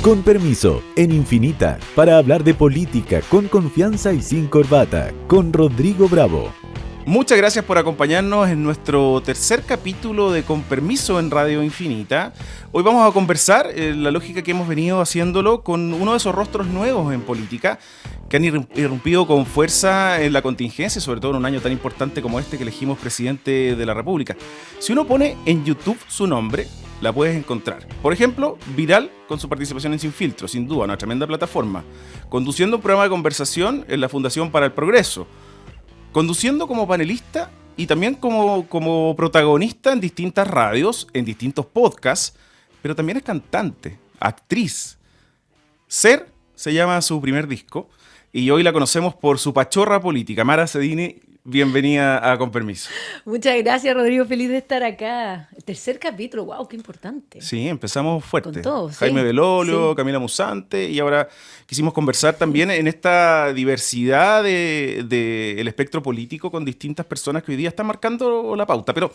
Con permiso, en Infinita, para hablar de política con confianza y sin corbata, con Rodrigo Bravo. Muchas gracias por acompañarnos en nuestro tercer capítulo de Con Permiso en Radio Infinita. Hoy vamos a conversar la lógica que hemos venido haciéndolo con uno de esos rostros nuevos en política que han irrumpido con fuerza en la contingencia, sobre todo en un año tan importante como este que elegimos presidente de la República. Si uno pone en YouTube su nombre, la puedes encontrar. Por ejemplo, Viral, con su participación en Sin Filtro, sin duda, una tremenda plataforma. Conduciendo un programa de conversación en la Fundación para el Progreso. Conduciendo como panelista y también como protagonista en distintas radios, en distintos podcasts, pero también es cantante, actriz. Ser se llama su primer disco y hoy la conocemos por su pachorra política. Mara Cedini, bienvenida a Con Permiso. Muchas gracias, Rodrigo. Feliz de estar acá. El tercer capítulo, wow, qué importante. Sí, empezamos fuerte. Con todo, Jaime sí. Belolio, Sí. Camila Musante, y ahora quisimos conversar también en esta diversidad del espectro político con distintas personas que hoy día están marcando la pauta. Pero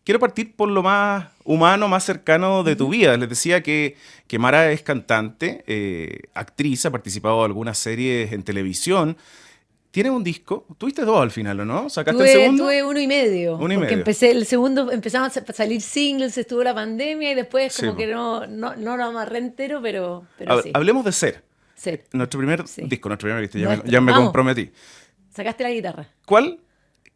quiero partir por lo más humano, más cercano de tu vida. Les decía que Mara es cantante, actriz, ha participado en algunas series en televisión. Tienes un disco, tuviste dos al final, ¿o no? ¿Sacaste el segundo? Tuve uno y medio. Uno y porque medio. el segundo empezaron a salir singles, estuvo la pandemia y después Sí, como po. que no lo amarré entero, pero sí. Hablemos de Ser. Sí. Nuestro primer Sí. disco, nuestro primer disco, Nuestro, ya me vamos. comprometí. Sacaste la guitarra. ¿Cuál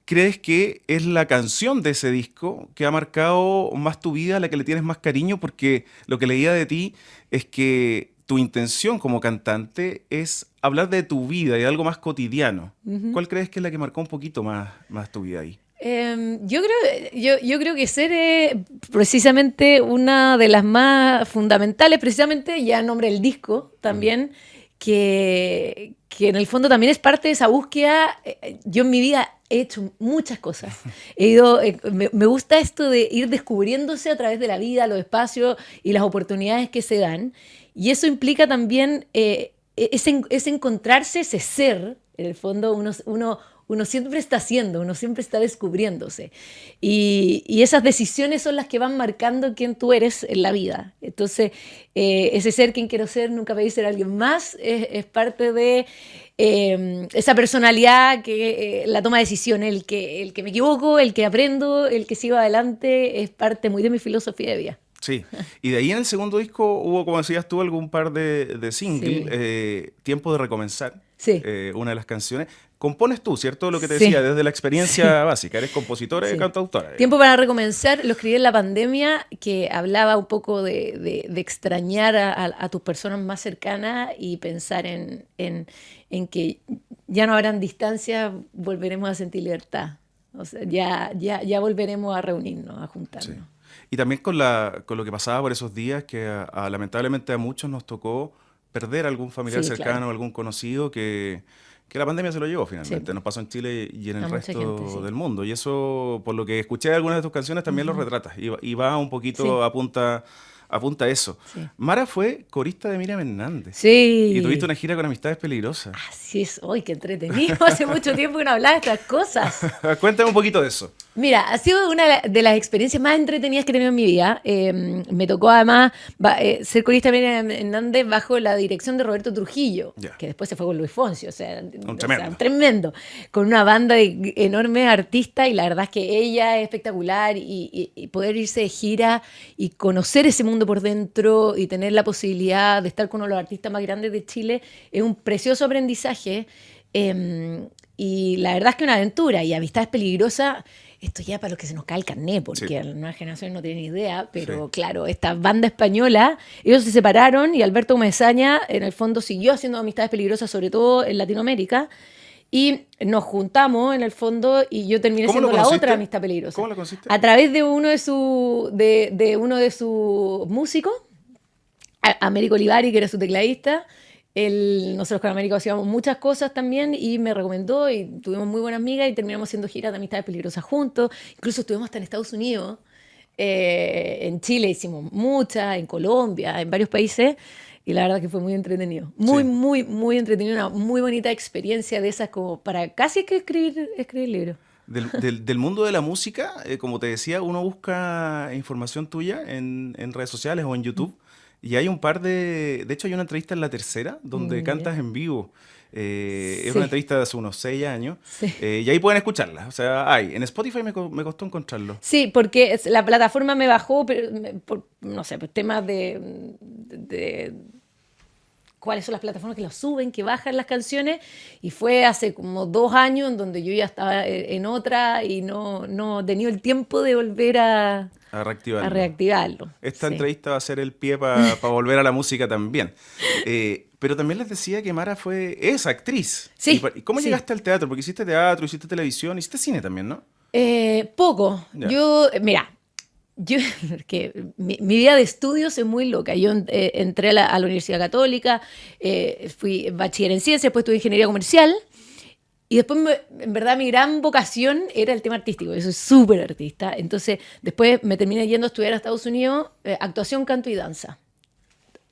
crees que es la canción de ese disco que ha marcado más tu vida, a la que le tienes más cariño? Porque lo que leía de ti es que tu intención como cantante es hablar de tu vida y de algo más cotidiano. ¿Cuál crees que es la que marcó un poquito más tu vida ahí? Yo creo que Ser es precisamente una de las más fundamentales, precisamente ya nombre el disco también, que en el fondo también es parte de esa búsqueda. Yo en mi vida he hecho muchas cosas. Me gusta esto de ir descubriéndose a través de la vida, los espacios y las oportunidades que se dan. Y eso implica también es encontrarse, ese ser. En el fondo uno siempre está haciendo, uno siempre está descubriéndose. Y esas decisiones son las que van marcando quién tú eres en la vida. Entonces, ese ser quien quiero ser, nunca pedí ser alguien más, es parte de esa personalidad que la toma de decisiones, el que me equivoco, el que aprendo, el que sigo adelante, es parte muy de mi filosofía de vida. Sí, y de ahí en el segundo disco hubo, como decías tú, algún par de singles. Sí. Tiempo de recomenzar, Sí. una de las canciones. Compones tú, ¿cierto? Lo que te Sí. decía, desde la experiencia Sí. básica. Eres compositora y Sí. cantautora. Tiempo para recomenzar, lo escribí en la pandemia, que hablaba un poco de extrañar a tus personas más cercanas y pensar en que ya no habrán distancias, volveremos a sentir libertad. O sea, ya volveremos a reunirnos, a juntarnos. Sí. Y también con lo que pasaba por esos días, que lamentablemente a muchos nos tocó perder algún familiar Sí, cercano, claro. algún conocido que la pandemia se lo llevó finalmente. Sí. Nos pasó en Chile y en A el mucha resto gente, sí. del mundo. Y eso, por lo que escuché de algunas de tus canciones, también lo retratas. Y va un poquito Sí. apunta a eso. Sí. Mara fue corista de Miriam Hernández. Sí. Y tuviste una gira con Amistades Peligrosas. Así es. ¡Ay, qué entretenido! Hace mucho tiempo que no hablaba de estas cosas. Cuéntame un poquito de eso. Mira, ha sido una de las experiencias más entretenidas que he tenido en mi vida. Me tocó además ser corista de Miriam Hernández bajo la dirección de Roberto Trujillo, Ya. que después se fue con Luis Fonsi, o sea, tremendo. tremendo, con una banda de enormes artistas, y la verdad es que ella es espectacular, y poder irse de gira y conocer ese mundo por dentro y tener la posibilidad de estar con uno de los artistas más grandes de Chile es un precioso aprendizaje. Y la verdad es que una aventura. Y Amistades Peligrosas, esto ya para los que se nos cae el carné, porque Sí. la nueva generación no tiene ni idea, pero Sí. claro, esta banda española, ellos se separaron y Alberto Comesaña en el fondo siguió haciendo Amistades Peligrosas, sobre todo en Latinoamérica, y nos juntamos en el fondo y yo terminé ¿Cómo lo siendo la conociste? otra Amistad Peligrosa. ¿Cómo lo conociste? A través de uno de sus músicos, Américo Olivari, que era su tecladista. Nosotros con Américo hacíamos muchas cosas también y me recomendó, y tuvimos muy buenas amigas y terminamos haciendo giras de Amistades Peligrosas juntos. Incluso estuvimos hasta en Estados Unidos, en Chile hicimos muchas, en Colombia, en varios países, y la verdad que fue muy entretenido. Muy, Sí. muy, muy entretenido, una muy bonita experiencia de esas, como para casi que escribir libros. Del mundo de la música, como te decía, uno busca información tuya en redes sociales o en YouTube. Y hay un par de hecho hay una entrevista en La Tercera donde cantas en vivo. Es una entrevista de hace unos 6 años. Sí. Y ahí pueden escucharla. O sea, en Spotify me costó encontrarlo. Sí, porque la plataforma me bajó por, no sé, por temas de cuáles son las plataformas que lo suben, que bajan las canciones, y fue hace como 2 años en donde yo ya estaba en otra y no he tenido el tiempo de volver A a reactivarlo. reactivarlo. Esta Sí. entrevista va a ser el pie para volver a la música también. Pero también les decía que Mara es actriz. Sí, ¿Y cómo sí. llegaste al teatro? Porque hiciste teatro, hiciste televisión, hiciste cine también, ¿no? Poco. Ya. Mira, que mi vida de estudios es muy loca. Yo entré a la Universidad Católica, fui bachiller en ciencias, después estudié ingeniería comercial. Y después, en verdad, mi gran vocación era el tema artístico. Yo soy súper artista. Entonces, después me terminé yendo a estudiar a Estados Unidos actuación, canto y danza.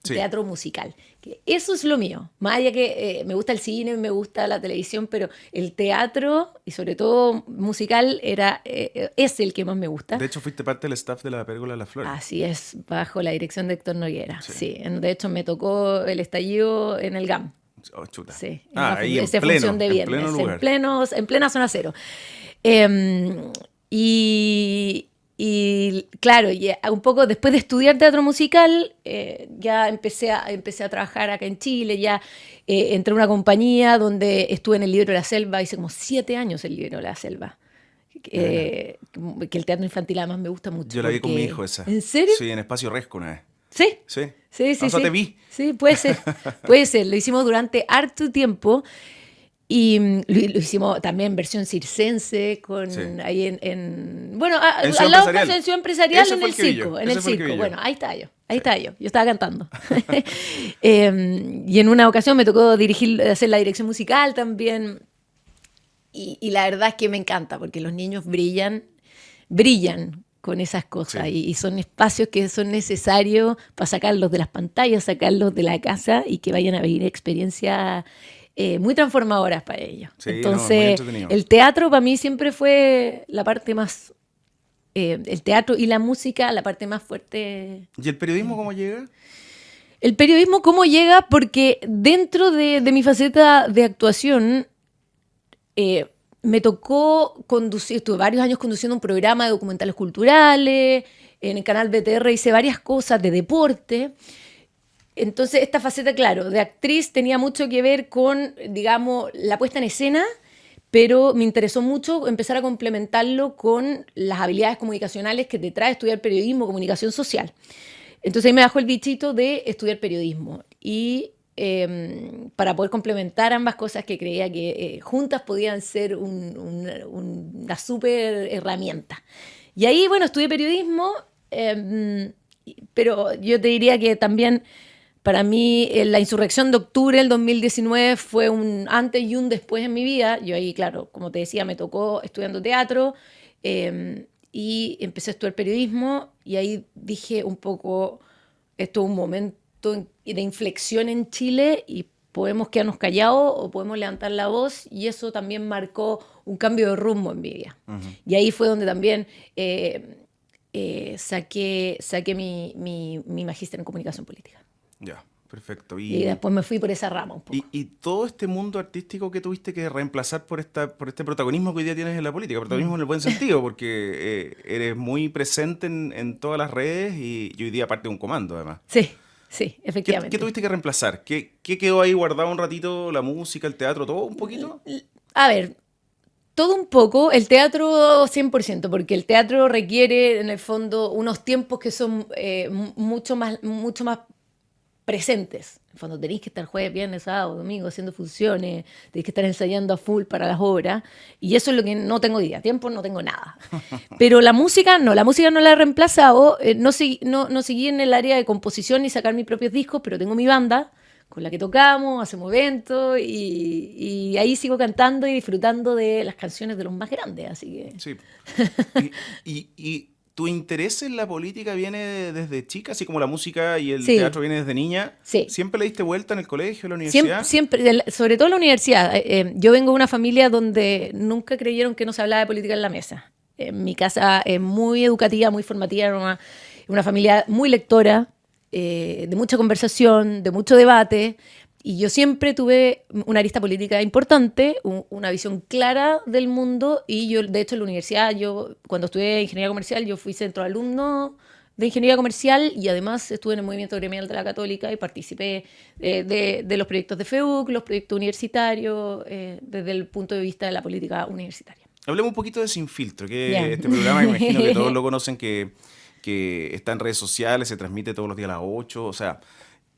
Sí. Teatro musical. Que eso es lo mío. Más allá que me gusta el cine, me gusta la televisión, pero el teatro, y sobre todo musical, es el que más me gusta. De hecho, fuiste parte del staff de La Pérgola de las Flores. Así es, bajo la dirección de Héctor Noguera. Sí. Sí. De hecho, me tocó el estallido en el GAM. Oh, chuta. Sí, Ahí en esa pleno, función de en viernes, pleno lugar. en plena zona cero. Y claro, un poco después de estudiar teatro musical, ya empecé a trabajar acá en Chile, ya entré a una compañía donde estuve en el Libro de la Selva, hice como 7 años el Libro de la Selva. Que el teatro infantil además me gusta mucho. Yo la vi con porque- mi hijo esa. ¿En serio? Sí, en Espacio Resco una vez. Sí. Sí. Sí, sí, O sea, sí. te vi. Sí, puede ser, puede ser. Lo hicimos durante harto tiempo y lo hicimos también en versión circense, Sí. ahí bueno, En Ciudad al lado Empresarial. en Ciudad Empresarial, Ese en fue el el que vi yo, circo, en ese el fue el que circo. vi yo. Bueno, ahí estaba yo estaba cantando. Y en una ocasión me tocó hacer la dirección musical también. Y la verdad es que me encanta, porque los niños brillan con esas cosas Sí. y son espacios que son necesarios para sacarlos de las pantallas, sacarlos de la casa y que vayan a vivir experiencias muy transformadoras para ellos. Sí, no, muy Entonces, entretenido. el teatro para mí siempre fue la parte más, el teatro y la música, la parte más fuerte. ¿Y el periodismo cómo llega? El periodismo, ¿cómo llega? Porque dentro de mi faceta de actuación, me tocó conducir, estuve varios años conduciendo un programa de documentales culturales, en el canal BTR hice varias cosas de deporte. Entonces, esta faceta, claro, de actriz tenía mucho que ver con, digamos, la puesta en escena, pero me interesó mucho empezar a complementarlo con las habilidades comunicacionales que te trae estudiar periodismo, comunicación social. Entonces ahí me bajó el bichito de estudiar periodismo y para poder complementar ambas cosas que creía que juntas podían ser una súper herramienta. Y ahí, bueno, estudié periodismo, pero yo te diría que también para mí la insurrección de octubre del 2019 fue un antes y un después en mi vida. Yo ahí, claro, como te decía, me tocó estudiando teatro y empecé a estudiar periodismo y ahí dije un poco, esto es un momento de inflexión en Chile y podemos quedarnos callados o podemos levantar la voz, y eso también marcó un cambio de rumbo en mi vida. Y ahí fue donde también saqué mi magíster en comunicación política. Ya, perfecto. Y después me fui por esa rama un poco. Y todo este mundo artístico que tuviste que reemplazar por este protagonismo que hoy día tienes en la política, protagonismo en el buen sentido, porque eres muy presente en todas las redes y hoy día parte de un comando, además. Sí, ¿Qué efectivamente. tuviste que reemplazar? ¿Qué quedó ahí guardado un ratito? ¿La música, el teatro, todo un poquito? A ver, todo un poco, el teatro 100%, porque el teatro requiere en el fondo unos tiempos que son mucho más presentes. En el fondo tenéis que estar jueves, viernes, sábado, domingo haciendo funciones, tenéis que estar ensayando a full para las obras, y eso es lo que no tengo día, tiempo no tengo nada. Pero la música no la he reemplazado, no seguí en el área de composición ni sacar mis propios discos, pero tengo mi banda con la que tocamos, hacemos eventos y ahí sigo cantando y disfrutando de las canciones de los más grandes, así que... Sí. ¿Y tu interés en la política viene desde chica, así como la música y el Sí. teatro viene desde niña? Sí. ¿Siempre le diste vuelta en el colegio, en la universidad? Siempre, sobre todo en la universidad. Yo vengo de una familia donde nunca creyeron que no se hablaba de política en la mesa. Mi casa es muy educativa, muy formativa, era una familia muy lectora. de mucha conversación, de mucho debate. Y yo siempre tuve una arista política importante, una visión clara del mundo. Y yo, de hecho, en la universidad, cuando estudié ingeniería comercial, yo fui centro alumno de ingeniería comercial y además estuve en el movimiento gremial de la Católica y participé de los proyectos de FEUC, los proyectos universitarios, desde el punto de vista de la política universitaria. Hablemos un poquito de Sin Filtro, que Ya. este programa, me imagino que todos lo conocen, que está en redes sociales, se transmite todos los días a las 8, o sea,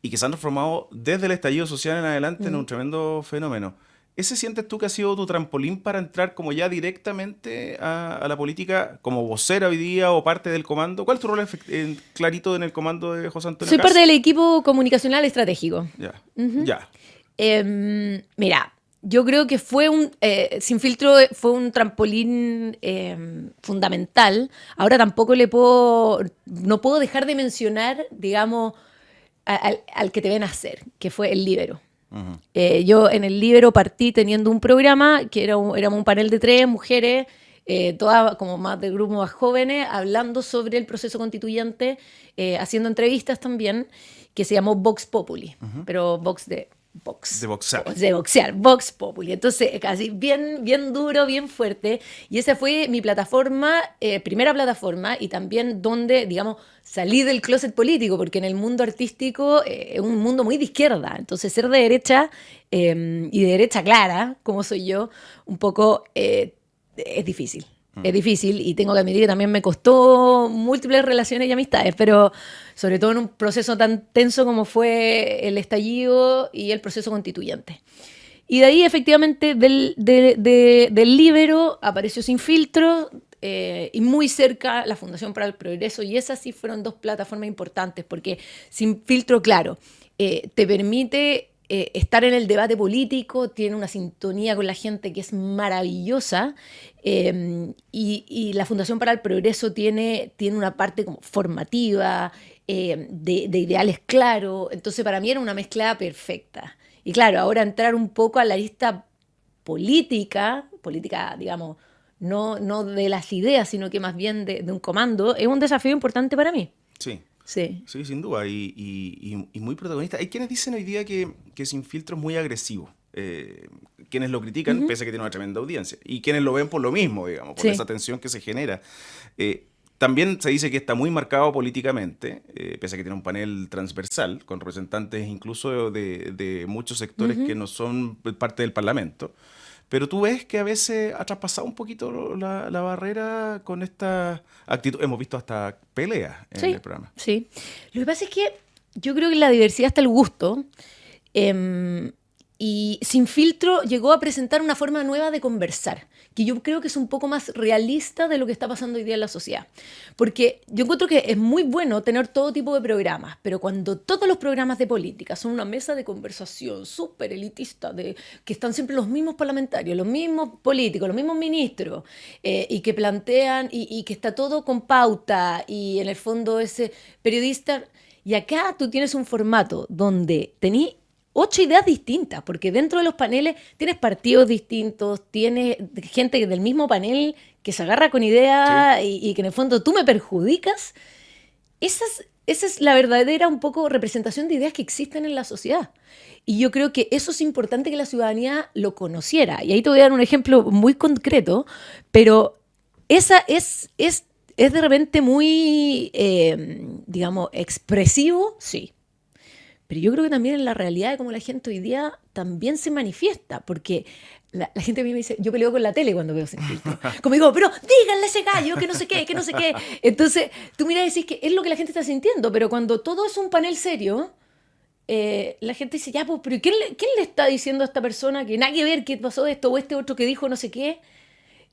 y que se han transformado desde el estallido social en adelante en un tremendo fenómeno. ¿Ese sientes tú que ha sido tu trampolín para entrar como ya directamente a la política como vocera hoy día o parte del comando? ¿Cuál es tu rol clarito en el comando de José Antonio Soy Kast? parte del equipo comunicacional estratégico. Ya, ya. Mira, yo creo que Sin Filtro fue un trampolín fundamental. Ahora tampoco no puedo dejar de mencionar, digamos, al que te ven hacer, que fue el Líbero. Yo en el Líbero partí teniendo un programa que éramos un panel de 3 mujeres, todas como más de grupos más jóvenes, hablando sobre el proceso constituyente, haciendo entrevistas también, que se llamó Vox Populi, pero Vox de boxear, Vox Populi. Entonces, casi bien duro, bien fuerte. Y esa fue mi plataforma, primera plataforma, y también donde, digamos, salí del closet político, porque en el mundo artístico es un mundo muy de izquierda. Entonces, ser de derecha, y de derecha clara, como soy yo, un poco es difícil. Es difícil y tengo que admitir que también me costó múltiples relaciones y amistades, pero sobre todo en un proceso tan tenso como fue el estallido y el proceso constituyente. Y de ahí, efectivamente, del Líbero apareció Sin Filtro y muy cerca la Fundación para el Progreso, y esas sí fueron 2 plataformas importantes, porque Sin Filtro, claro, te permite estar en el debate político, tiene una sintonía con la gente que es maravillosa, y la Fundación para el Progreso tiene una parte como formativa, de ideales claros. Entonces para mí era una mezcla perfecta. Y claro, ahora entrar un poco a la lista política, digamos, no de las ideas, sino que más bien de un comando, es un desafío importante para mí. Sí. Sí. Sí, sin duda, y muy protagonista. Hay quienes dicen hoy día que Sin Filtro es muy agresivo. Quienes lo critican, pese a que tiene una tremenda audiencia. Y quienes lo ven por lo mismo, digamos, por esa tensión que se genera. También se dice que está muy marcado políticamente, pese a que tiene un panel transversal, con representantes incluso de muchos sectores que no son parte del Parlamento. Pero tú ves que a veces ha traspasado un poquito la barrera con esta actitud. Hemos visto hasta peleas en el programa. Sí. Lo que pasa es que yo creo que la diversidad está el gusto. Y Sin Filtro llegó a presentar una forma nueva de conversar, que yo creo que es un poco más realista de lo que está pasando hoy día en la sociedad. Porque yo encuentro que es muy bueno tener todo tipo de programas, pero cuando todos los programas de política son una mesa de conversación súper elitista, que están siempre los mismos parlamentarios, los mismos políticos, los mismos ministros, y que plantean, y que está todo con pauta, y en el fondo ese periodista... Y acá tú tienes un formato donde tenés 8 ideas distintas, porque dentro de los paneles tienes partidos distintos, tienes gente del mismo panel que se agarra con ideas, y que en el fondo tú me perjudicas. Esa es la verdadera un poco representación de ideas que existen en la sociedad. Y yo creo que eso es importante que la ciudadanía lo conociera. Y ahí te voy a dar un ejemplo muy concreto, pero esa es de repente muy, digamos, expresivo, sí. Pero yo creo que también en la realidad de cómo la gente hoy día también se manifiesta, porque la gente a mí me dice, yo peleo con la tele cuando veo Sin Filtro. Como digo, pero díganle a ese gallo que no sé qué, que no sé qué. Entonces, tú miras y decís que es lo que la gente está sintiendo, pero cuando todo es un panel serio, la gente dice, ya, pues, pero ¿quién le está diciendo a esta persona que nada que ver qué pasó esto o este otro que dijo no sé qué?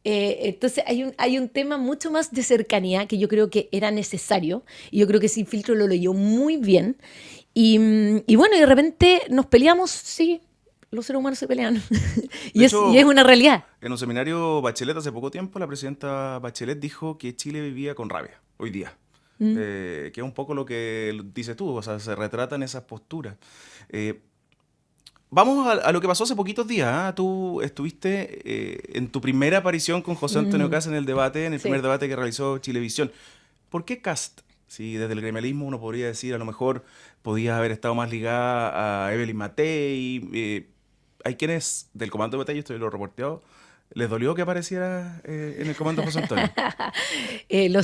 Entonces hay un tema mucho más de cercanía que yo creo que era necesario, y yo creo que Sin Filtro lo leyó muy bien. Y bueno, y de repente nos peleamos, sí, los seres humanos se pelean. y es una realidad. En un seminario Bachelet hace poco tiempo, la presidenta Bachelet dijo que Chile vivía con rabia hoy día. Que es un poco lo que dices tú, o sea, se retratan esas posturas. Vamos a lo que pasó hace poquitos días. Tú estuviste en tu primera aparición con José Antonio Kast en el debate, en el primer debate que realizó Chilevisión. ¿Por qué Kast? Sí, desde el gremialismo uno podría decir, a lo mejor podías haber estado más ligada a Evelyn Matei. Hay quienes del Comando Matei, esto lo he reporteado, les dolió que apareciera en el Comando José Antonio. Lo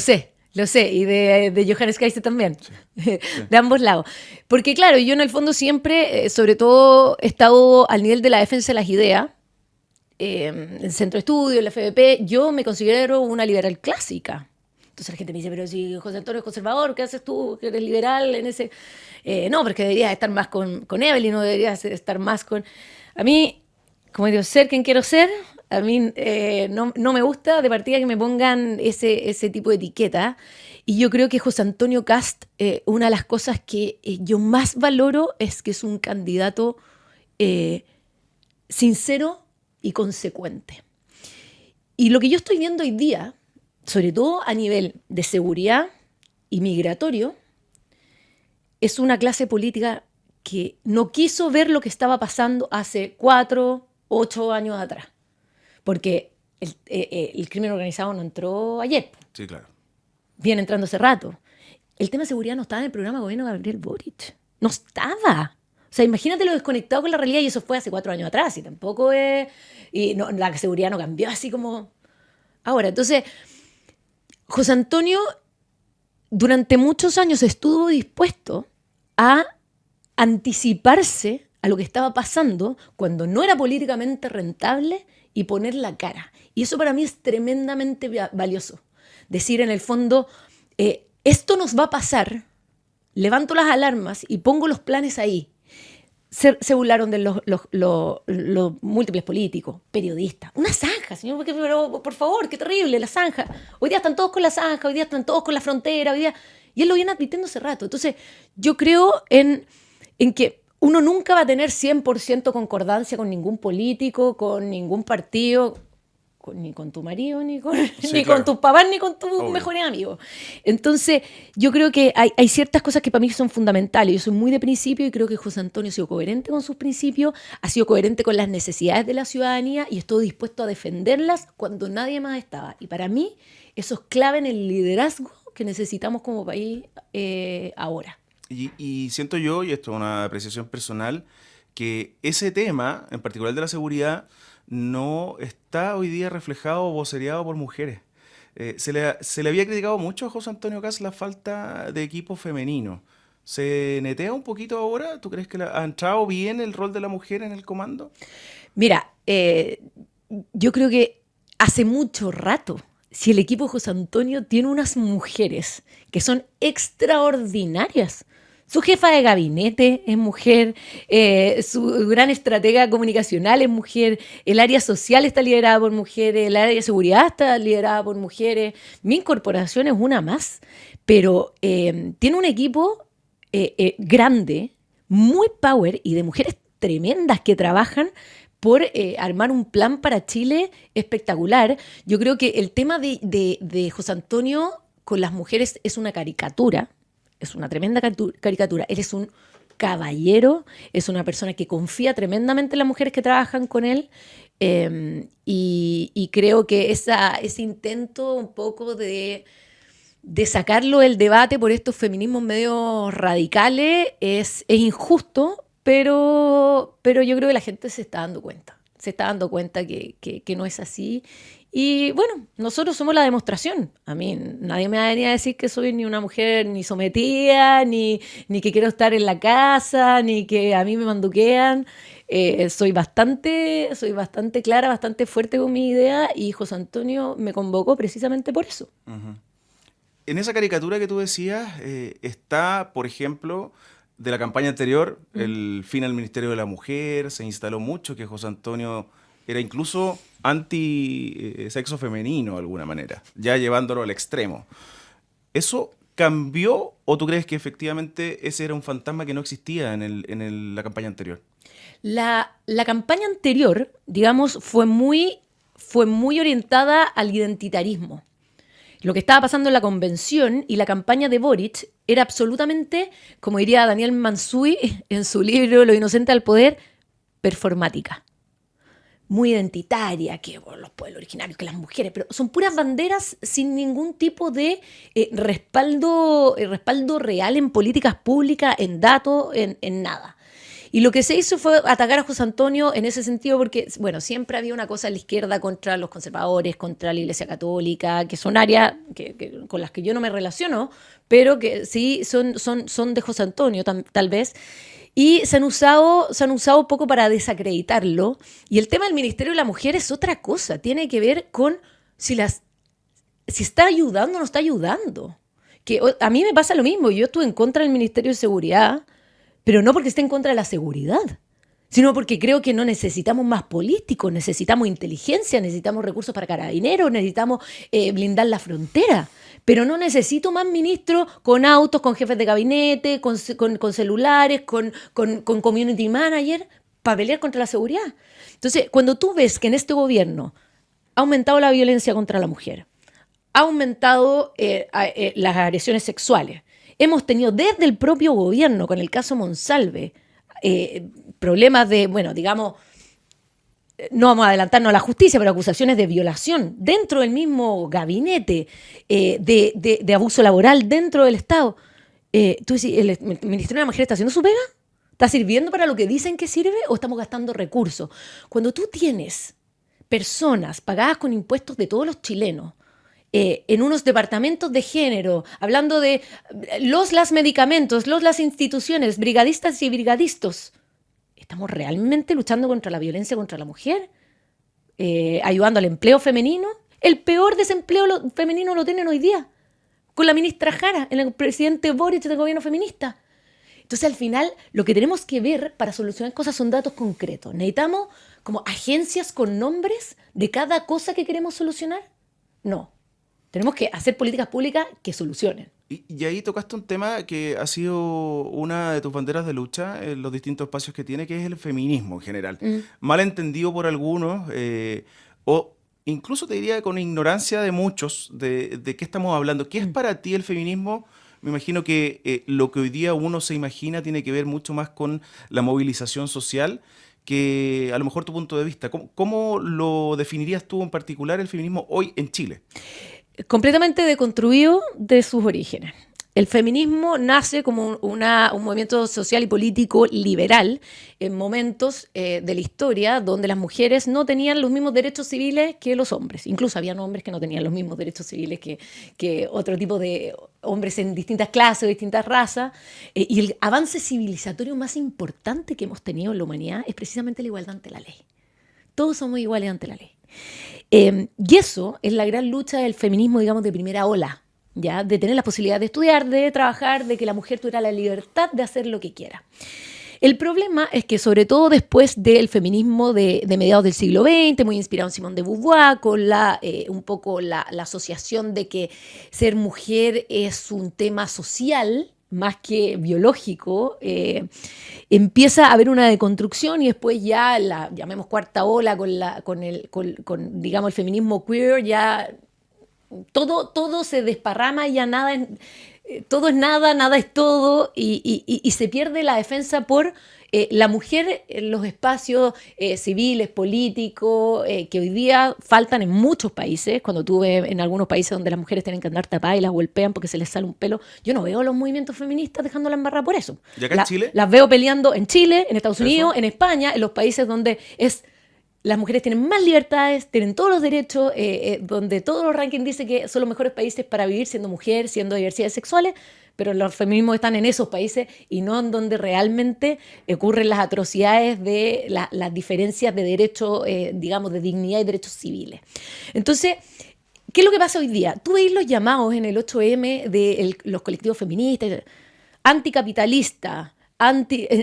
sé, y de Johannes Kaiser también, Sí, de ambos lados. Porque claro, yo en el fondo siempre, sobre todo, he estado al nivel de la defensa de las ideas, en el centro de estudio, en la FBP, yo me considero una liberal clásica. Entonces la gente me dice, pero si José Antonio es conservador, ¿qué haces tú que eres liberal en ese? No, pero es que deberías estar más con Evelyn, no deberías estar más con... A mí, como digo, ser quien quiero ser, a mí no me gusta de partida que me pongan ese tipo de etiqueta. Y yo creo que José Antonio Kast, una de las cosas que yo más valoro es que es un candidato sincero y consecuente. Y lo que yo estoy viendo hoy día, sobre todo a nivel de seguridad y migratorio, es una clase política que no quiso ver lo que estaba pasando hace 4, 8 años atrás. Porque el crimen organizado no entró ayer, sí, claro. viene entrando hace rato. El tema de seguridad no estaba en el programa de gobierno de Gabriel Boric. No estaba. O sea, imagínate lo desconectado con la realidad, y eso fue hace 4 años atrás, y tampoco es... Y no, la seguridad no cambió así como ahora. Entonces, José Antonio durante muchos años estuvo dispuesto a anticiparse a lo que estaba pasando cuando no era políticamente rentable y poner la cara. Y eso para mí es tremendamente valioso. Decir en el fondo, esto nos va a pasar, levanto las alarmas y pongo los planes ahí. Se burlaron de los múltiples políticos, periodistas. Una zanja, señor, pero por favor, qué terrible, la zanja. Hoy día están todos con la zanja, hoy día están todos con la frontera, hoy día... Y él lo viene advirtiendo hace rato. Entonces, yo creo en que uno nunca va a tener 100% concordancia con ningún político, con ningún partido, ni con tu marido, ni con tus papás, ni con tus mejores amigos. Entonces, yo creo que hay ciertas cosas que para mí son fundamentales. Yo soy muy de principio y creo que José Antonio ha sido coherente con sus principios, ha sido coherente con las necesidades de la ciudadanía y estoy dispuesto a defenderlas cuando nadie más estaba. Y para mí, eso es clave en el liderazgo que necesitamos como país ahora. Y siento yo, y esto es una apreciación personal, que ese tema, en particular de la seguridad, no está hoy día reflejado o vocereado por mujeres. Se le había criticado mucho a José Antonio Kast la falta de equipo femenino. ¿Se netea un poquito ahora? ¿Tú crees que ha entrado bien el rol de la mujer en el comando? Mira, yo creo que hace mucho rato, si el equipo de José Antonio tiene unas mujeres que son extraordinarias. Su jefa de gabinete es mujer, su gran estratega comunicacional es mujer, el área social está liderada por mujeres, el área de seguridad está liderada por mujeres, mi incorporación es una más, pero tiene un equipo grande, muy power y de mujeres tremendas que trabajan por armar un plan para Chile espectacular. Yo creo que el tema de José Antonio con las mujeres es una caricatura. Es una tremenda caricatura. Él es un caballero, es una persona que confía tremendamente en las mujeres que trabajan con él y creo que ese intento un poco de sacarlo del debate por estos feminismos medio radicales es injusto, pero yo creo que la gente se está dando cuenta. Se está dando cuenta que no es así. Y bueno, nosotros somos la demostración. A mí nadie me va a venir a decir que soy ni una mujer ni sometida, ni que quiero estar en la casa, ni que a mí me manduquean. Soy bastante clara, bastante fuerte con mi idea y José Antonio me convocó precisamente por eso. Uh-huh. En esa caricatura que tú decías está, por ejemplo, de la campaña anterior, el fin al Ministerio de la Mujer, se instaló mucho que José Antonio era incluso anti-sexo femenino de alguna manera, ya llevándolo al extremo. ¿Eso cambió o tú crees que efectivamente ese era un fantasma que no existía en la campaña anterior? La campaña anterior, digamos, fue muy orientada al identitarismo. Lo que estaba pasando en la convención y la campaña de Boric era absolutamente, como diría Daniel Mansuy en su libro Lo inocente al poder, performática. muy identitaria, que bueno, los pueblos originarios, que las mujeres, pero son puras banderas sin ningún tipo de respaldo real en políticas públicas, en datos, en nada. Y lo que se hizo fue atacar a José Antonio en ese sentido porque, bueno, siempre había una cosa a la izquierda contra los conservadores, contra la Iglesia Católica, que son áreas con las que yo no me relaciono, pero que sí son de José Antonio tal vez. Y se han usado un poco para desacreditarlo. Y el tema del Ministerio de la Mujer es otra cosa. Tiene que ver con si está ayudando o no está ayudando. Que a mí me pasa lo mismo. Yo estuve en contra del Ministerio de Seguridad, pero no porque esté en contra de la seguridad, sino porque creo que no necesitamos más políticos, necesitamos inteligencia, necesitamos recursos para carabineros, necesitamos blindar la frontera. Pero no necesito más ministros con autos, con jefes de gabinete, con celulares, con community manager para pelear contra la seguridad. Entonces, cuando tú ves que en este gobierno ha aumentado la violencia contra la mujer, ha aumentado las agresiones sexuales, hemos tenido desde el propio gobierno, con el caso Monsalve, problemas de, bueno, digamos, no vamos a adelantarnos a la justicia, pero acusaciones de violación dentro del mismo gabinete, de abuso laboral dentro del Estado. ¿Tú decís, el Ministerio de la Mujer está haciendo su pega? ¿Está sirviendo para lo que dicen que sirve o estamos gastando recursos? Cuando tú tienes personas pagadas con impuestos de todos los chilenos, en unos departamentos de género, hablando de las medicamentos, las instituciones, brigadistas y brigadistas, ¿estamos realmente luchando contra la violencia contra la mujer? ¿Ayudando al empleo femenino? El peor desempleo femenino lo tienen hoy día, con la ministra Jara, el presidente Boric del gobierno feminista. Entonces, al final, lo que tenemos que ver para solucionar cosas son datos concretos. Necesitamos como agencias con nombres de cada cosa que queremos solucionar. No. Tenemos que hacer políticas públicas que solucionen. Y ahí tocaste un tema que ha sido una de tus banderas de lucha en los distintos espacios que tiene, que es el feminismo en general. Mal entendido por algunos, o incluso te diría con ignorancia de muchos de qué estamos hablando. ¿Qué es para ti el feminismo? Me imagino que lo que hoy día uno se imagina tiene que ver mucho más con la movilización social que a lo mejor tu punto de vista. ¿Cómo lo definirías tú en particular el feminismo hoy en Chile? Completamente deconstruido de sus orígenes. El feminismo nace como un movimiento social y político liberal en momentos de la historia donde las mujeres no tenían los mismos derechos civiles que los hombres. Incluso habían hombres que no tenían los mismos derechos civiles que otro tipo de hombres en distintas clases o distintas razas. Y el avance civilizatorio más importante que hemos tenido en la humanidad es precisamente la igualdad ante la ley. Todos somos iguales ante la ley. Y eso es la gran lucha del feminismo, digamos, de primera ola, ¿ya? De tener la posibilidad de estudiar, de trabajar, de que la mujer tuviera la libertad de hacer lo que quiera. El problema es que, sobre todo después del feminismo de mediados del siglo XX, muy inspirado en Simone de Beauvoir, con un poco la asociación de que ser mujer es un tema social más que biológico, empieza a haber una deconstrucción y después ya la llamemos cuarta ola con digamos, el feminismo queer, ya todo se desparrama y ya nada es, todo es nada, nada es todo y se pierde la defensa por la mujer en los espacios civiles, políticos, que hoy día faltan en muchos países. Cuando tú ves en algunos países donde las mujeres tienen que andar tapadas y las golpean porque se les sale un pelo, yo no veo a los movimientos feministas dejándola embarrada por eso. ¿Y acá en Chile? Las veo peleando en Chile, en Estados Unidos, en España, en los países donde las mujeres tienen más libertades, tienen todos los derechos, donde todos los rankings dicen que son los mejores países para vivir siendo mujer, siendo diversidades sexuales, pero los feminismos están en esos países y no en donde realmente ocurren las atrocidades de las diferencias de derechos, digamos, de dignidad y derechos civiles. Entonces, ¿qué es lo que pasa hoy día? Tú veis los llamados en el 8M de los colectivos feministas, anticapitalista,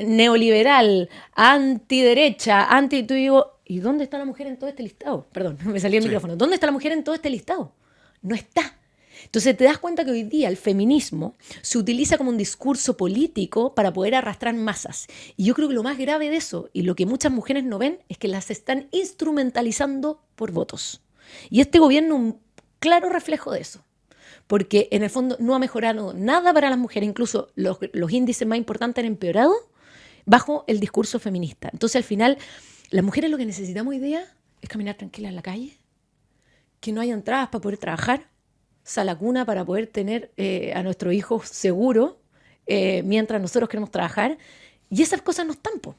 neoliberal, antiderecha, tú digo, ¿y dónde está la mujer en todo este listado? Perdón, me salió el micrófono. ¿Dónde está la mujer en todo este listado? No está. Entonces te das cuenta que hoy día el feminismo se utiliza como un discurso político para poder arrastrar masas. Y yo creo que lo más grave de eso, y lo que muchas mujeres no ven, es que las están instrumentalizando por votos. Y este gobierno es un claro reflejo de eso. Porque en el fondo no ha mejorado nada para las mujeres. Incluso los índices más importantes han empeorado bajo el discurso feminista. Entonces al final Las mujeres lo que necesitamos hoy día es caminar tranquilas en la calle, que no haya entradas para poder trabajar, sala cuna para poder tener a nuestros hijos seguros mientras nosotros queremos trabajar. Y esas cosas no están, po.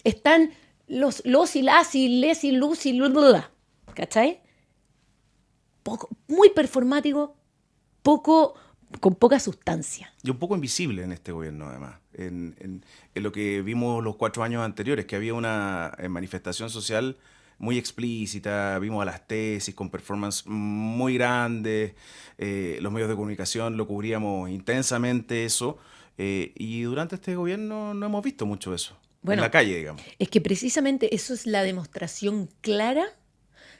Están los y las y les y luz y bla, ¿cachai? Muy performático, con poca sustancia. Y un poco invisible en este gobierno, además. En lo que vimos los 4 años anteriores, que había una manifestación social muy explícita, vimos a las tesis con performance muy grandes, los medios de comunicación lo cubríamos intensamente eso, y durante este gobierno no hemos visto mucho eso, Bueno, en la calle, digamos. es que precisamente eso es la demostración clara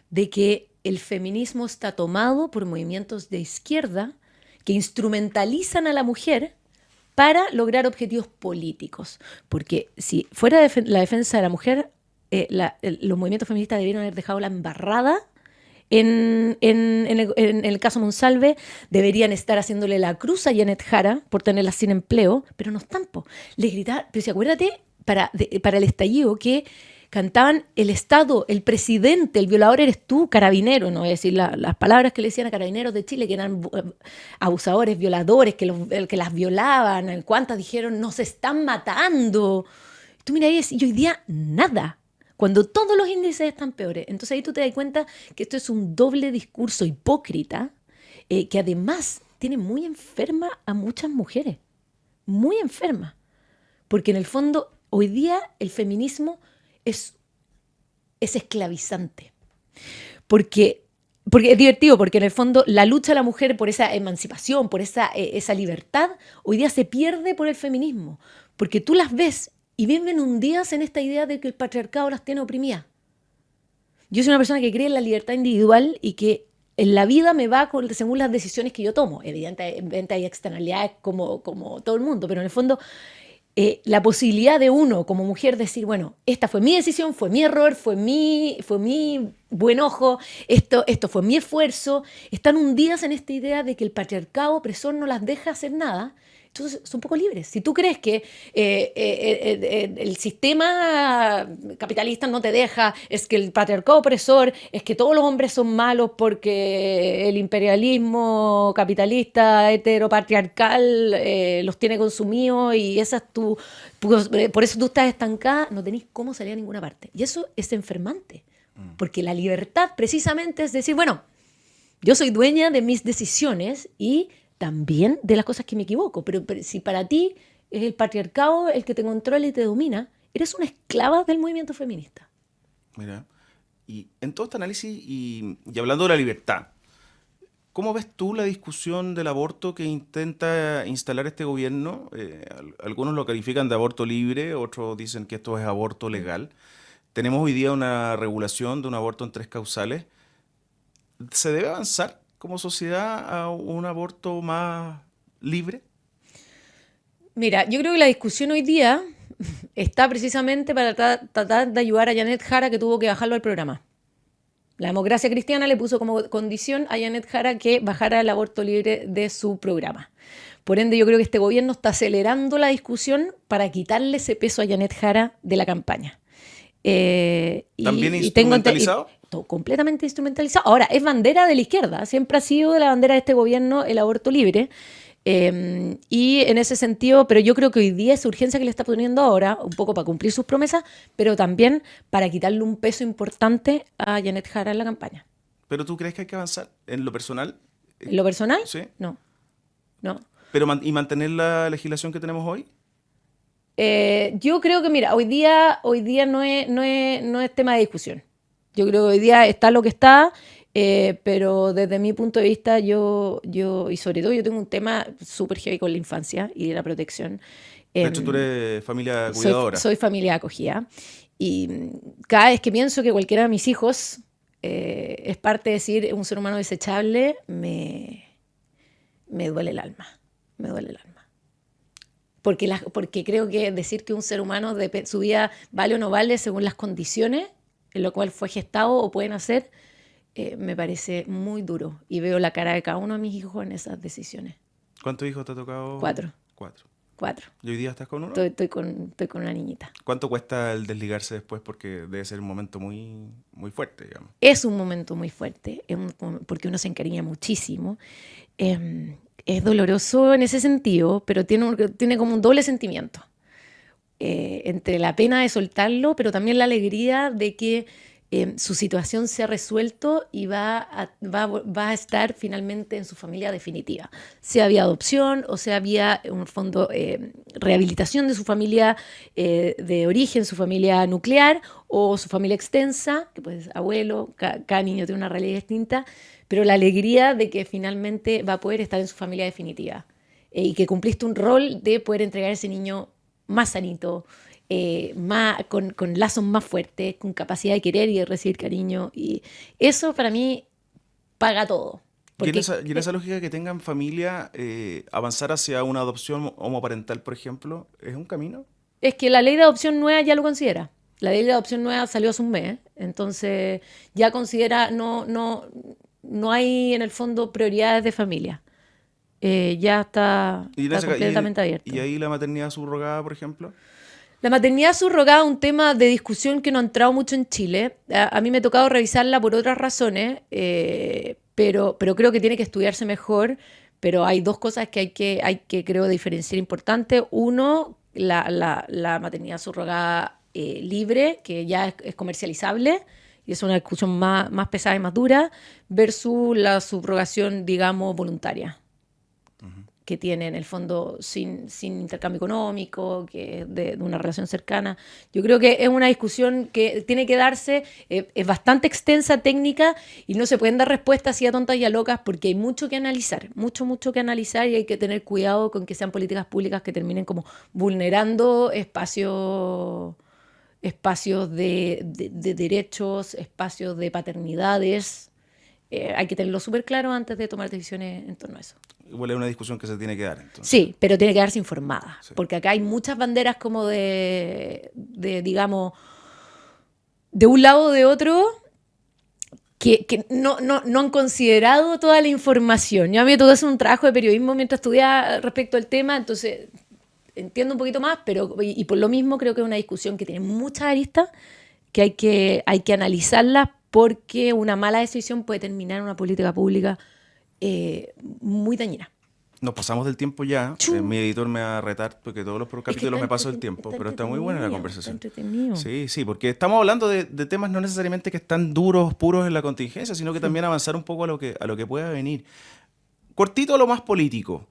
de que el feminismo está tomado por movimientos de izquierda que instrumentalizan a la mujer para lograr objetivos políticos. Porque si fuera la defensa de la mujer, los movimientos feministas debieron haber dejado la embarrada en el caso Monsalve, deberían estar haciéndole la cruz a Janet Jara por tenerla sin empleo, pero no están, po. Le gritaban, pero si acuérdate, para el estallido, que cantaban el Estado, el presidente, el violador eres tú, carabinero, no voy a decir las palabras que le decían a carabineros de Chile, que eran abusadores, violadores, que las violaban, cuántas dijeron, nos están matando. Tú mira y hoy día nada, cuando todos los índices están peores. Entonces ahí tú te das cuenta que esto es un doble discurso hipócrita, que además tiene muy enferma a muchas mujeres, muy enferma, porque en el fondo hoy día el feminismo es esclavizante. Porque es divertido, porque en el fondo la lucha de la mujer por esa emancipación, por esa libertad, hoy día se pierde por el feminismo. Porque tú las ves y viven hundidas en esta idea de que el patriarcado las tiene oprimidas. Yo soy una persona que cree en la libertad individual y que en la vida me va según las decisiones que yo tomo. Evidentemente hay externalidades como todo el mundo, pero en el fondo la posibilidad de uno como mujer decir, bueno, esta fue mi decisión, fue mi error, fue mi buen ojo, esto fue mi esfuerzo, están hundidas en esta idea de que el patriarcado opresor no las deja hacer nada. Entonces son poco libres. Si tú crees que el sistema capitalista no te deja, es que el patriarcado opresor, es que todos los hombres son malos porque el imperialismo capitalista heteropatriarcal los tiene consumidos y esa es por eso tú estás estancada, no tenés cómo salir a ninguna parte. Y eso es enfermante, porque la libertad precisamente es decir, bueno, yo soy dueña de mis decisiones y también de las cosas que me equivoco, pero si para ti es el patriarcado el que te controla y te domina, eres una esclava del movimiento feminista. Mira, y en todo este análisis y hablando de la libertad, ¿cómo ves tú la discusión del aborto que intenta instalar este gobierno? Algunos lo califican de aborto libre, otros dicen que esto es aborto legal. Tenemos hoy día una regulación de un aborto en 3 causales. ¿Se debe avanzar como sociedad a un aborto más libre? Mira, yo creo que la discusión hoy día está precisamente para tratar de ayudar a Janet Jara, que tuvo que bajarlo al programa. La Democracia Cristiana le puso como condición a Janet Jara que bajara el aborto libre de su programa. Por ende, yo creo que este gobierno está acelerando la discusión para quitarle ese peso a Janet Jara de la campaña. ¿También instrumentalizado? Completamente instrumentalizado. Ahora, es bandera de la izquierda. Siempre ha sido de la bandera de este gobierno el aborto libre. Y en ese sentido, pero yo creo que hoy día esa urgencia que le está poniendo ahora, un poco para cumplir sus promesas, pero también para quitarle un peso importante a Janet Jara en la campaña. ¿Pero tú crees que hay que avanzar en lo personal? ¿En lo personal? Sí. No. ¿Pero y mantener la legislación que tenemos hoy? Yo creo que, mira, hoy día no es tema de discusión. Yo creo que hoy día está lo que está, pero desde mi punto de vista, yo y sobre todo yo tengo un tema súper heavy con la infancia y la protección. De hecho, tú eres familia cuidadora. Soy familia acogida. Y cada vez que pienso que cualquiera de mis hijos es parte de decir un ser humano desechable, me duele el alma. Me duele el alma. Porque creo que decir que un ser humano su vida vale o no vale según las condiciones en lo cual fue gestado o pueden hacer, me parece muy duro. Y veo la cara de cada uno de mis hijos en esas decisiones. ¿Cuántos hijos te ha tocado? 4. 4. 4. ¿Y hoy día estás con uno? Estoy con una niñita. ¿Cuánto cuesta el desligarse después? Porque debe ser un momento muy, muy fuerte, digamos. Es un momento muy fuerte, porque uno se encariña muchísimo. Es doloroso en ese sentido, pero tiene como un doble sentimiento. Entre la pena de soltarlo, pero también la alegría de que su situación se ha resuelto y va a estar finalmente en su familia definitiva. Sea vía adopción o sea vía, en un fondo, rehabilitación de su familia de origen, su familia nuclear o su familia extensa, que pues abuelo, cada niño tiene una realidad distinta, pero la alegría de que finalmente va a poder estar en su familia definitiva y que cumpliste un rol de poder entregar a ese niño más sanito, con lazos más fuertes, con capacidad de querer y de recibir cariño. Y eso para mí paga todo. Y en esa lógica que tengan familia, avanzar hacia una adopción homoparental, por ejemplo, ¿es un camino? Es que la ley de adopción nueva ya lo considera. La ley de adopción nueva salió hace un mes, entonces ya considera, no hay en el fondo prioridades de familia. Ya está completamente abierto. ¿Y ahí la maternidad subrogada, por ejemplo? La maternidad subrogada es un tema de discusión que no ha entrado mucho en Chile. A mí me ha tocado revisarla por otras razones, pero creo que tiene que estudiarse mejor. Pero hay dos cosas que hay que creo, diferenciar importante. Uno, la maternidad subrogada libre, que ya es comercializable, y es una discusión más pesada y más dura, versus la subrogación, digamos, voluntaria, que tiene en el fondo sin intercambio económico, que es de una relación cercana. Yo creo que es una discusión que tiene que darse, es bastante extensa, técnica, y no se pueden dar respuestas así a tontas y a locas porque hay mucho que analizar, mucho que analizar, y hay que tener cuidado con que sean políticas públicas que terminen como vulnerando espacios de derechos, espacios de paternidades. Hay que tenerlo súper claro antes de tomar decisiones en torno a eso. Igual es una discusión que se tiene que dar, entonces. Sí, pero tiene que darse informada, Sí. porque acá hay muchas banderas como digamos, de un lado o de otro, que no han considerado toda la información. Yo a mí me tocó hacer un trabajo de periodismo mientras estudiaba respecto al tema, entonces entiendo un poquito más, y por lo mismo creo que es una discusión que tiene muchas aristas, que hay que analizarlas, porque una mala decisión puede terminar en una política pública muy dañina. Nos pasamos del tiempo ya. Mi editor me va a retar porque todos los capítulos me paso el tiempo, pero está muy buena la conversación. Está entretenido. Sí, porque estamos hablando de temas no necesariamente que están duros, puros en la contingencia, sino que también avanzar un poco a lo que pueda venir. Cortito a lo más político.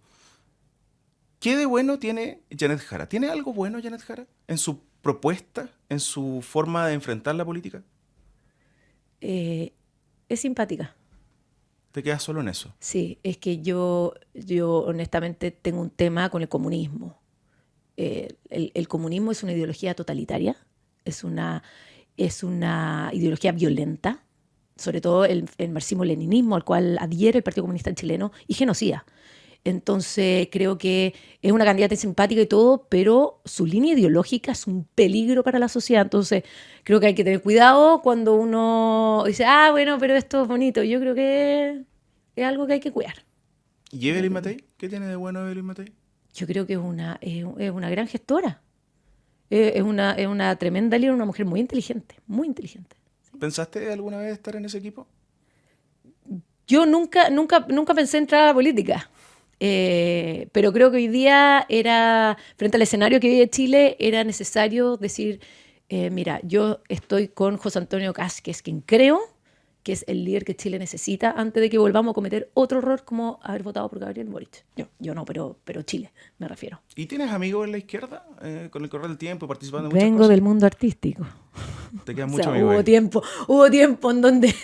¿Qué de bueno tiene Janet Jara? ¿Tiene algo bueno Janet Jara en su propuesta, en su forma de enfrentar la política? Es simpática. ¿Te quedas solo en eso? Sí, es que yo honestamente tengo un tema con el comunismo. El comunismo es una ideología totalitaria, es una ideología violenta, sobre todo el marxismo-leninismo al cual adhiere el Partido Comunista Chileno, y genocida. Entonces creo que es una candidata simpática y todo, pero su línea ideológica es un peligro para la sociedad. Entonces creo que hay que tener cuidado cuando uno dice, bueno, pero esto es bonito. Yo creo que es algo que hay que cuidar. ¿Y Evelyn Matei? ¿Qué tiene de bueno Evelyn Matei? Yo creo que es una gran gestora. Es una tremenda líder, una mujer muy inteligente, muy inteligente. ¿Pensaste alguna vez estar en ese equipo? Yo nunca pensé entrar a la política. Pero creo que hoy día frente al escenario que vive Chile, era necesario decir, mira, yo estoy con José Antonio Kast, que es quien creo que es el líder que Chile necesita antes de que volvamos a cometer otro error como haber votado por Gabriel Boric. Yo no, pero Chile, me refiero. ¿Y tienes amigos en la izquierda con el correr del tiempo, participando en muchas Vengo cosas? del mundo artístico. Te quedan O muchos sea, amigos. hubo tiempo en donde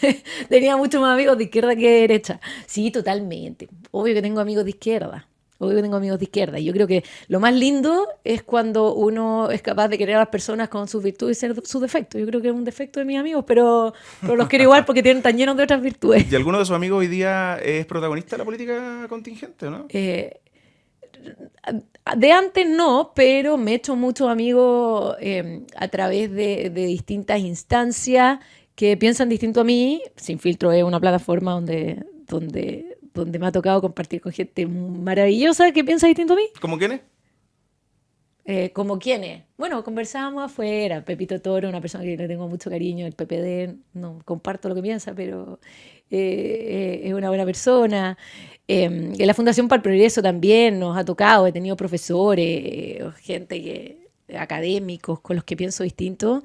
tenía muchos más amigos de izquierda que de derecha. Sí, totalmente. Obvio que tengo amigos de izquierda. Y yo creo que lo más lindo es cuando uno es capaz de querer a las personas con sus virtudes y ser sus defectos. Yo creo que es un defecto de mis amigos, pero los quiero igual porque están llenos de otras virtudes. ¿Y alguno de sus amigos hoy día es protagonista de la política contingente, no? De antes no, pero me he hecho muchos amigos a través de distintas instancias que piensan distinto a mí. Sin Filtro es una plataforma donde me ha tocado compartir con gente maravillosa que piensa distinto a mí. ¿Cómo quién es? ¿Como quiénes? Bueno, conversábamos afuera. Pepito Toro, una persona que le tengo mucho cariño, el PPD, no comparto lo que piensa, pero es una buena persona. En la Fundación para el Progreso también nos ha tocado, he tenido profesores, académicos con los que pienso distinto,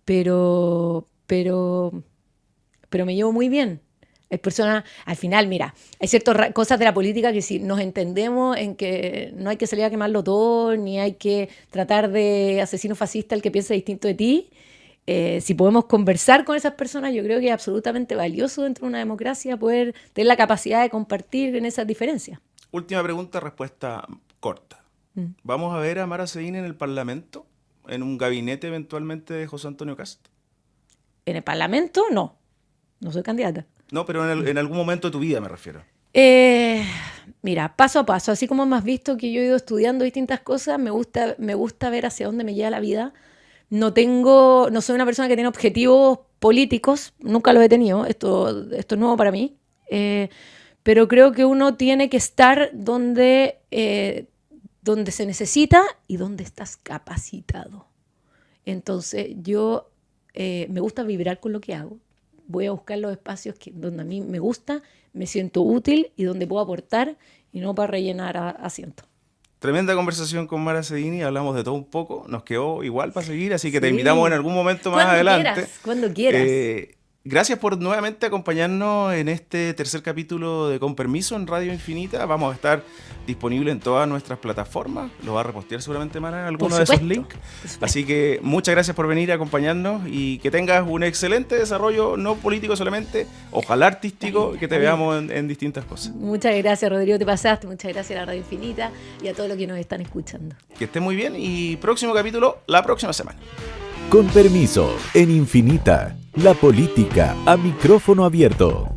pero, pero, pero me llevo muy bien. Hay personas, al final, mira, hay ciertas cosas de la política que si nos entendemos en que no hay que salir a quemarlo todo, ni hay que tratar de asesino fascista al que piense distinto de ti. Si podemos conversar con esas personas, yo creo que es absolutamente valioso dentro de una democracia poder tener la capacidad de compartir en esas diferencias. Última pregunta, respuesta corta. ¿Vamos a ver a Mara Cedini en el Parlamento? ¿En un gabinete eventualmente de José Antonio Kast? En el Parlamento, no soy candidata. No, pero en algún momento de tu vida me refiero. Mira, paso a paso, así como me has visto que yo he ido estudiando distintas cosas, me gusta ver hacia dónde me lleva la vida. No soy una persona que tiene objetivos políticos, nunca los he tenido, esto es nuevo para mí, pero creo que uno tiene que estar donde se necesita y donde estás capacitado. Entonces yo me gusta vibrar con lo que hago. Voy a buscar los espacios donde a mí me gusta, me siento útil y donde puedo aportar y no para rellenar asientos. Tremenda conversación con Mara Cedini, hablamos de todo un poco, nos quedó igual para seguir, así que te invitamos en algún momento más adelante. Cuando quieras. Gracias por nuevamente acompañarnos en este tercer capítulo de Con Permiso en Radio Infinita. Vamos a estar disponibles en todas nuestras plataformas. Lo va a repostear seguramente Mara en alguno de esos links. Así que muchas gracias por venir a acompañarnos y que tengas un excelente desarrollo, no político solamente, ojalá artístico, que te veamos en distintas cosas. Muchas gracias, Rodrigo, te pasaste. Muchas gracias a la Radio Infinita y a todos los que nos están escuchando. Que estés muy bien y próximo capítulo la próxima semana. Con Permiso en Infinita, la política a micrófono abierto.